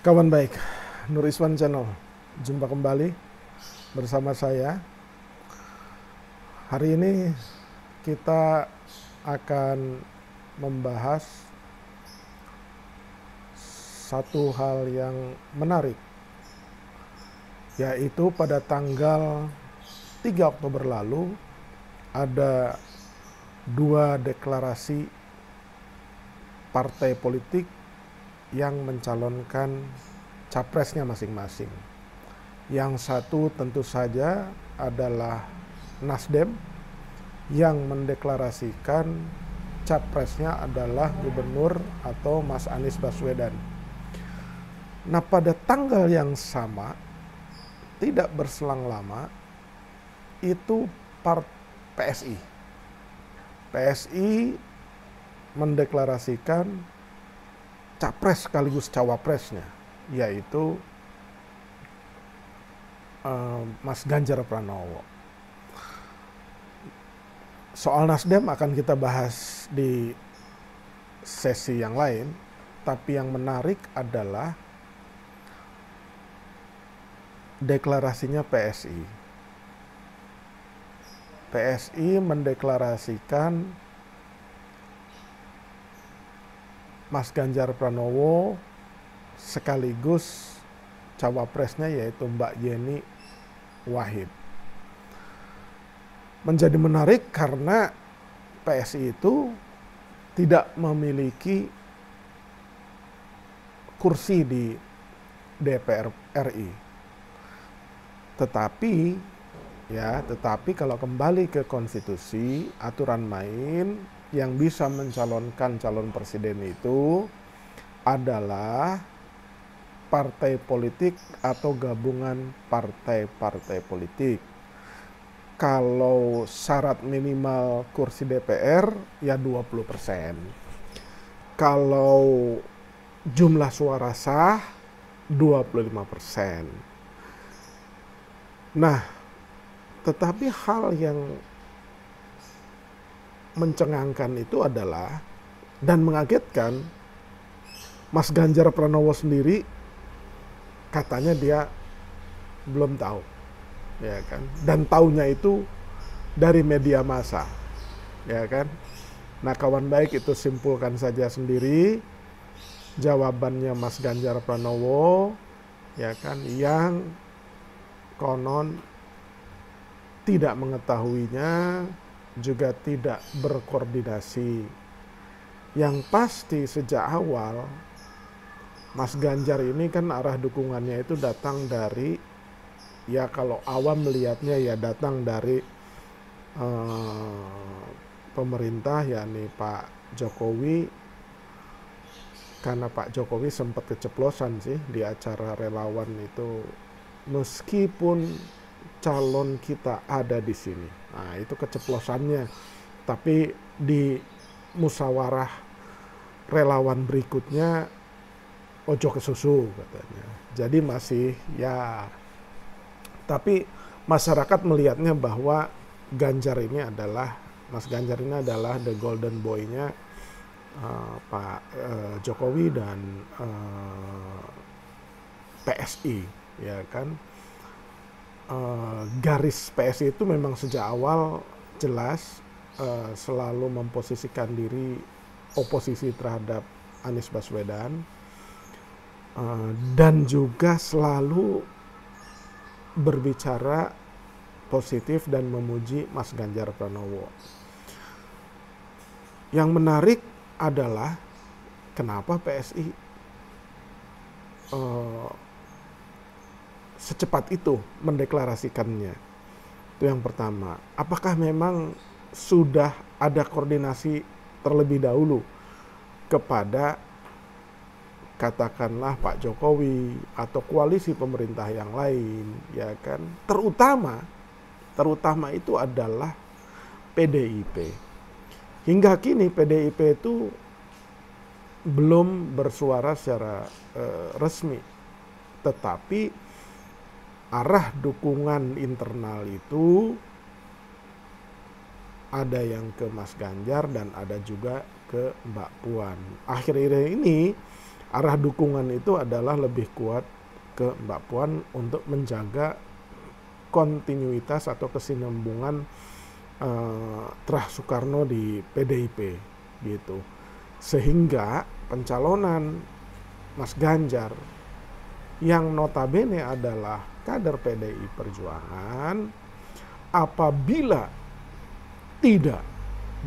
Kawan baik, Nur Iswan Channel, jumpa kembali bersama saya. Hari ini kita akan membahas satu hal yang menarik, yaitu pada tanggal 3 Oktober lalu ada dua deklarasi partai politik yang mencalonkan capresnya masing-masing. Yang satu tentu saja adalah Nasdem yang mendeklarasikan capresnya adalah gubernur atau Mas Anies Baswedan. Nah, pada tanggal yang sama, tidak berselang lama, itu PSI. PSI mendeklarasikan capres sekaligus cawapresnya, yaitu Mas Ganjar Pranowo. Soal Nasdem akan kita bahas di sesi yang lain, tapi yang menarik adalah deklarasinya PSI. PSI mendeklarasikan Mas Ganjar Pranowo sekaligus cawapresnya yaitu Mbak Yeni Wahid. Menjadi menarik karena PSI itu tidak memiliki kursi di DPR RI. Tetapi kalau kembali ke konstitusi, aturan main yang bisa mencalonkan calon presiden itu adalah partai politik atau gabungan partai-partai politik. Kalau syarat minimal kursi DPR ya 20%. Kalau jumlah suara sah 25%. Nah, tetapi hal yang mencengangkan itu adalah dan mengagetkan, Mas Ganjar Pranowo sendiri katanya dia belum tahu, ya kan? Dan taunya itu dari media massa, ya kan? Nah, kawan baik, itu simpulkan saja sendiri jawabannya Mas Ganjar Pranowo, ya kan, yang konon tidak mengetahuinya, juga tidak berkoordinasi. Yang pasti sejak awal Mas Ganjar ini kan arah dukungannya itu datang dari, ya kalau awam melihatnya ya datang dari pemerintah, yakni Pak Jokowi, karena Pak Jokowi sempat keceplosan sih di acara relawan itu, meskipun calon kita ada di sini. Nah, itu keceplosannya. Tapi di musyawarah relawan berikutnya ojo ke susu katanya. Jadi masih ya, tapi masyarakat melihatnya bahwa Mas Ganjar ini adalah the golden boy-nya Pak Jokowi dan PSI, ya kan. Garis PSI itu memang sejak awal jelas selalu memposisikan diri oposisi terhadap Anies Baswedan, dan juga selalu berbicara positif dan memuji Mas Ganjar Pranowo. Yang menarik adalah kenapa PSI secepat itu mendeklarasikannya. Itu yang pertama. Apakah memang sudah ada koordinasi terlebih dahulu kepada katakanlah Pak Jokowi atau koalisi pemerintah yang lain, ya kan? Terutama itu adalah PDIP. Hingga kini PDIP itu belum bersuara secara resmi, tetapi arah dukungan internal itu ada yang ke Mas Ganjar dan ada juga ke Mbak Puan. Akhir-akhir ini arah dukungan itu adalah lebih kuat ke Mbak Puan untuk menjaga kontinuitas atau kesinambungan Terah Soekarno di PDIP gitu. Sehingga pencalonan Mas Ganjar yang notabene adalah kader PDI Perjuangan apabila tidak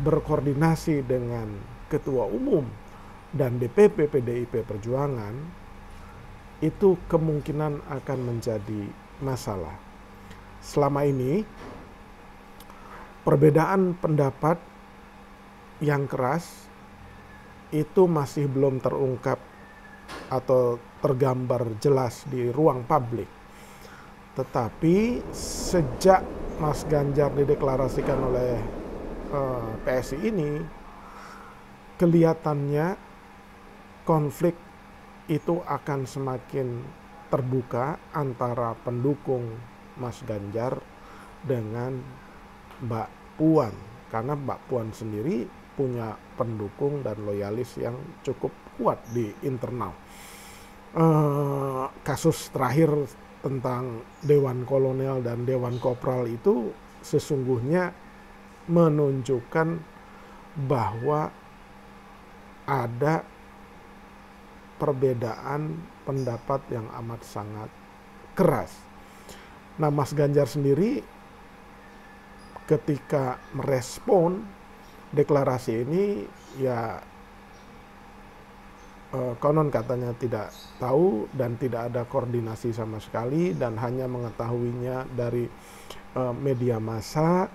berkoordinasi dengan Ketua Umum dan DPP PDIP Perjuangan, itu kemungkinan akan menjadi masalah. Selama ini perbedaan pendapat yang keras itu masih belum terungkap atau tergambar jelas di ruang publik. Tetapi sejak Mas Ganjar dideklarasikan oleh PSI ini, kelihatannya konflik itu akan semakin terbuka antara pendukung Mas Ganjar dengan Mbak Puan. Karena Mbak Puan sendiri punya pendukung dan loyalis yang cukup kuat di internal. Kasus terakhir tentang Dewan Kolonel dan Dewan Kopral itu sesungguhnya menunjukkan bahwa ada perbedaan pendapat yang amat sangat keras. Nah, Mas Ganjar sendiri ketika merespon deklarasi ini, ya konon katanya tidak tahu dan tidak ada koordinasi sama sekali dan hanya mengetahuinya dari media massa.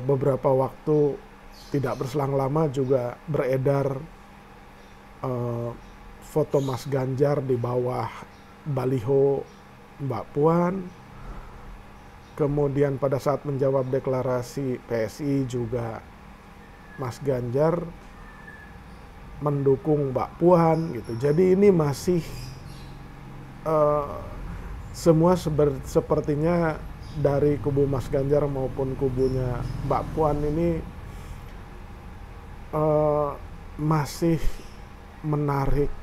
Beberapa waktu tidak berselang lama juga beredar foto Mas Ganjar di bawah baliho Mbak Puan. Kemudian pada saat menjawab deklarasi PSI juga Mas Ganjar mendukung Mbak Puan gitu. Jadi ini masih semua sepertinya dari kubu Mas Ganjar maupun kubunya Mbak Puan ini masih menarik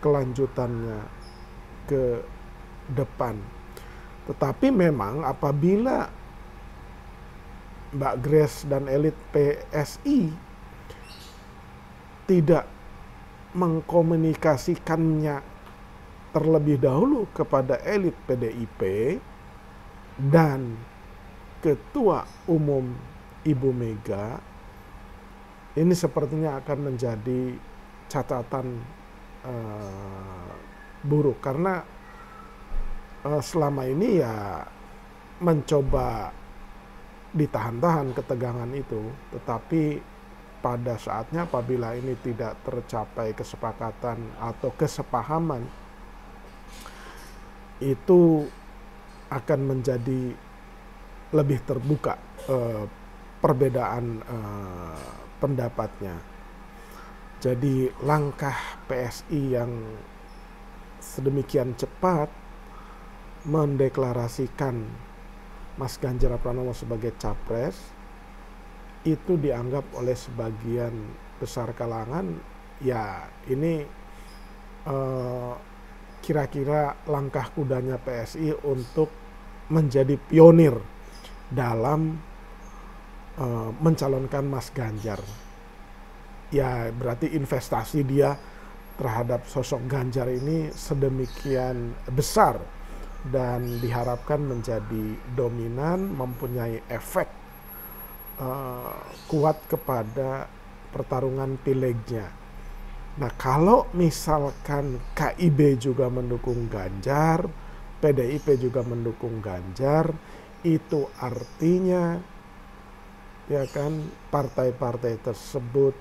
kelanjutannya ke depan. Tetapi memang apabila Mbak Grace dan elit PSI tidak mengkomunikasikannya terlebih dahulu kepada elit PDIP dan Ketua Umum Ibu Mega, ini sepertinya akan menjadi catatan buruk karena selama ini ya mencoba ditahan-tahan ketegangan itu, tetapi pada saatnya apabila ini tidak tercapai kesepakatan atau kesepahaman, itu akan menjadi lebih terbuka perbedaan pendapatnya. Jadi langkah PSI yang sedemikian cepat mendeklarasikan Mas Ganjar Pranowo sebagai capres itu dianggap oleh sebagian besar kalangan, ya ini kira-kira langkah kudanya PSI untuk menjadi pionir dalam mencalonkan Mas Ganjar. Ya berarti investasi dia terhadap sosok Ganjar ini sedemikian besar dan diharapkan menjadi dominan, mempunyai efek kuat kepada pertarungan pilegnya. Nah, kalau misalkan KIB juga mendukung Ganjar, PDIP juga mendukung Ganjar, itu artinya ya kan partai-partai tersebut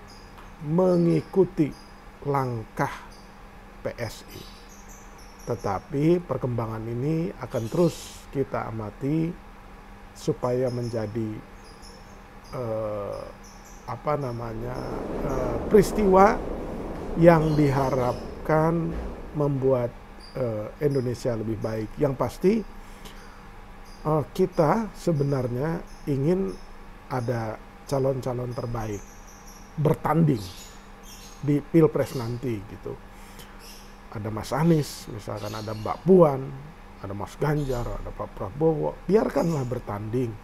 mengikuti langkah PSI. Tetapi perkembangan ini akan terus kita amati supaya menjadi peristiwa yang diharapkan membuat Indonesia lebih baik. Yang pasti kita sebenarnya ingin ada calon-calon terbaik bertanding di Pilpres nanti gitu. Ada Mas Anies, misalkan ada Mbak Puan, ada Mas Ganjar, ada Pak Prabowo, biarkanlah bertanding.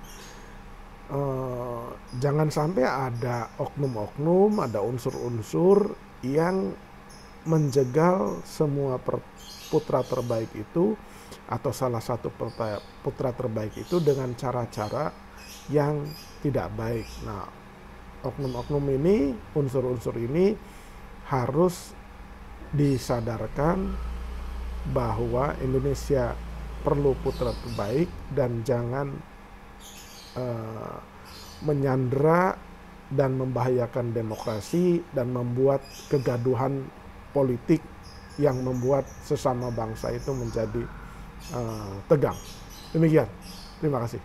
Jangan sampai ada oknum-oknum, ada unsur-unsur yang menjegal semua putra terbaik itu atau salah satu putra terbaik itu dengan cara-cara yang tidak baik. Nah, oknum-oknum ini, unsur-unsur ini harus disadarkan bahwa Indonesia perlu putra terbaik dan jangan menyandera dan membahayakan demokrasi dan membuat kegaduhan politik yang membuat sesama bangsa itu menjadi tegang. Demikian. Terima kasih.